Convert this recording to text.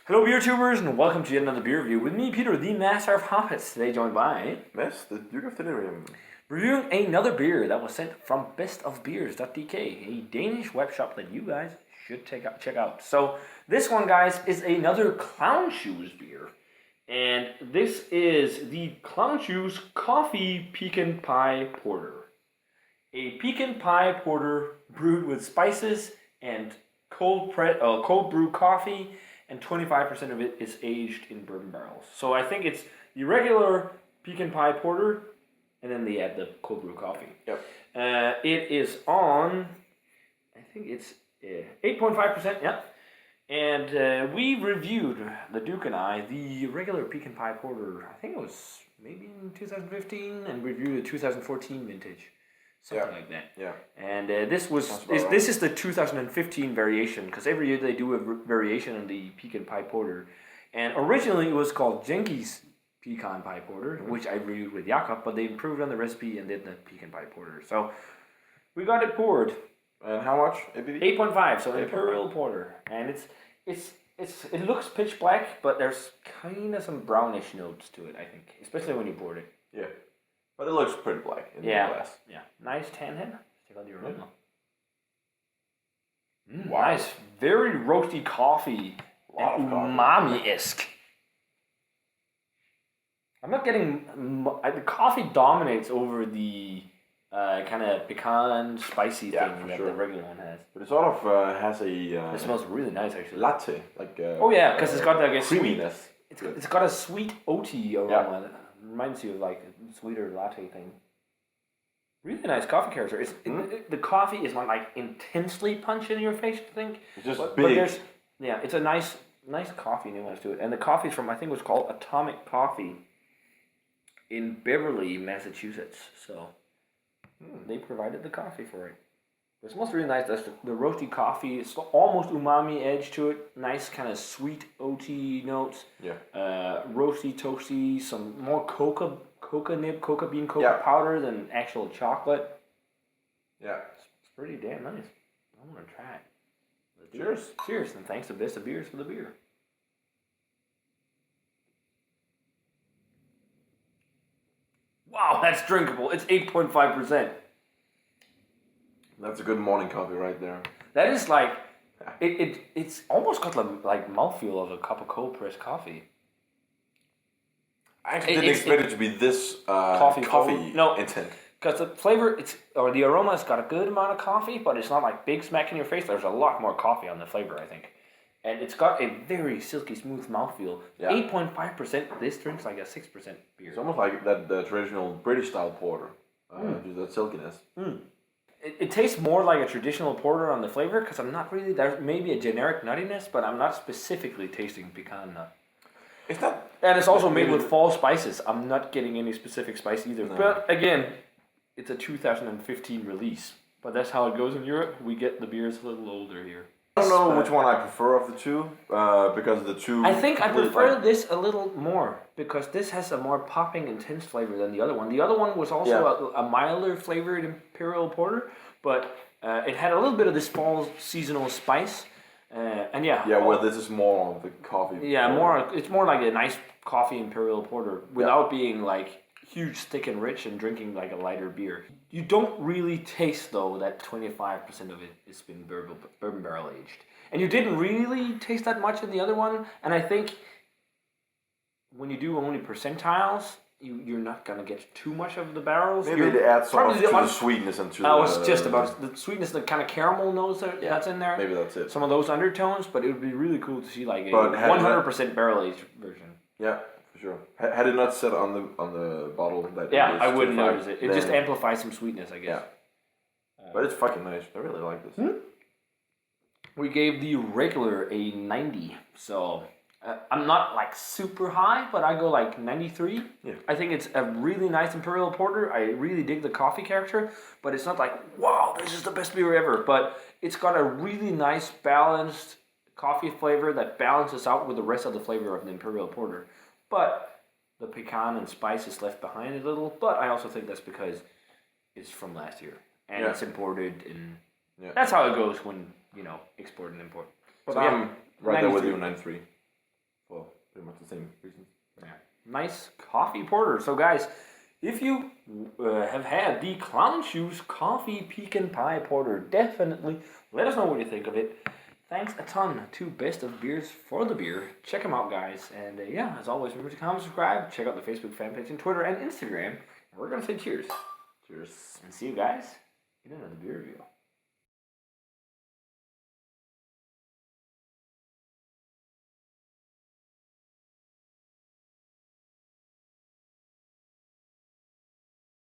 Hello, beer tubers, and welcome to yet another beer review with me, Peter, the master of hobbits. Today, joined by Mess, the Duke of Delirium. reviewing another beer that was sent from bestofbeers.dk, a Danish web shop that you guys should check out. So, this one, guys, is another Clown Shoes beer, and this is the Clown Shoes Coffee Pecan Pie Porter. A pecan pie porter brewed with spices and cold brew coffee, and 25% of it is aged in bourbon barrels. So I think it's the regular pecan pie porter, and then they add the cold brew coffee. Yep. It is on, I think it's 8.5%, yeah. And we reviewed, the Duke and I, the regular pecan pie porter, I think it was maybe in 2015, and reviewed the 2014 vintage. Something like that. Yeah. And this is the 2015 variation, because every year they do a variation on the pecan pie porter. And originally it was called Jenki's pecan pie porter, which I reviewed with Jakob, but they improved on the recipe and did the pecan pie porter. So we got it poured. And how much? 8.5, so Imperial porter. And it looks pitch black, but there's kind of some brownish notes to it, I think, especially when you poured it. Yeah. But it looks pretty black in the glass. Yeah. Nice tan head. Let's check out the aroma. Wow. Nice. Very roasty coffee. And umami-esque. I'm not getting... the coffee dominates over the kind of pecan spicy thing that the regular one has. But it sort of has a... it smells really nice, actually. Latte. Like oh, yeah, because it's got like a creaminess. It's got a sweet oaty aroma. Yeah. Reminds you of like a sweeter latte thing. Really nice coffee character. The coffee is not like intensely punch in your face, I think. It's just big. But it's a nice coffee nuance to it. And the coffee's from, I think it was called Atomic Coffee in Beverly, Massachusetts. So they provided the coffee for it. It smells really nice. That's the roasty coffee. It's almost umami edge to it. Nice kind of sweet oaty notes. Yeah. Roasty, toasty. Some more coca bean powder than actual chocolate. Yeah. It's pretty damn nice. I want to try it. Cheers. Cheers, and thanks to Best of Beers for the beer. Wow, that's drinkable. It's 8.5%. That's a good morning coffee right there. That is like, it's almost got like mouthfeel of a cup of cold pressed coffee. I actually didn't expect it to be this coffee intent. Because the flavor, the aroma has got a good amount of coffee, but it's not like big smack in your face. There's a lot more coffee on the flavor, I think. And it's got a very silky smooth mouthfeel. Yeah. 8.5%, this drink's like a 6% beer. It's almost like the traditional British style porter. Just that silkiness. It tastes more like a traditional porter on the flavor, because I'm not really, there's maybe a generic nuttiness, but I'm not specifically tasting pecan nut. It's not... And it's also made with fall spices. I'm not getting any specific spice either. No. But again, it's a 2015 release. But that's how it goes in Europe. We get the beers a little older here. I don't know which one I prefer of the two, because the two... I think I prefer this a little more, because this has a more popping, intense flavor than the other one. The other one was also a milder flavored Imperial Porter, but it had a little bit of this fall seasonal spice. Well, this is more of the coffee. Yeah, it's more like a nice coffee Imperial Porter, without being like huge, thick, and rich, and drinking like a lighter beer. You don't really taste, though, that 25% of it has been bourbon barrel aged. And you didn't really taste that much in the other one. And I think when you do only percentiles, you're not going to get too much of the barrels. Maybe they add some to the sweetness and to the... I was just about the sweetness, the kind of caramel notes that's in there. Maybe that's it. Some of those undertones, but it would be really cool to see like a 100% barrel aged version. Yeah. Sure. Had it not said on the bottle that I wouldn't notice it. It just amplifies some sweetness, I guess. Yeah. But it's fucking nice. I really like this. We gave the regular a 90. So I'm not like super high, but I go like 93. Yeah. I think it's a really nice Imperial Porter. I really dig the coffee character, but it's not like, wow, this is the best beer ever. But it's got a really nice balanced coffee flavor that balances out with the rest of the flavor of the Imperial Porter. But the pecan and spice is left behind a little. But I also think that's because it's from last year. And it's imported. And that's how it goes when, export and import. But I'm right there with you, 93. for pretty much the same reasons. Yeah. Nice coffee porter. So guys, if you have had the Clown Shoes Coffee Pecan Pie Porter, definitely let us know what you think of it. Thanks a ton to Best of Beers for the beer. Check them out, guys. And yeah, as always, remember to comment, subscribe, check out the Facebook fan page and Twitter and Instagram. And we're going to say cheers. Cheers. And see you guys in another beer review.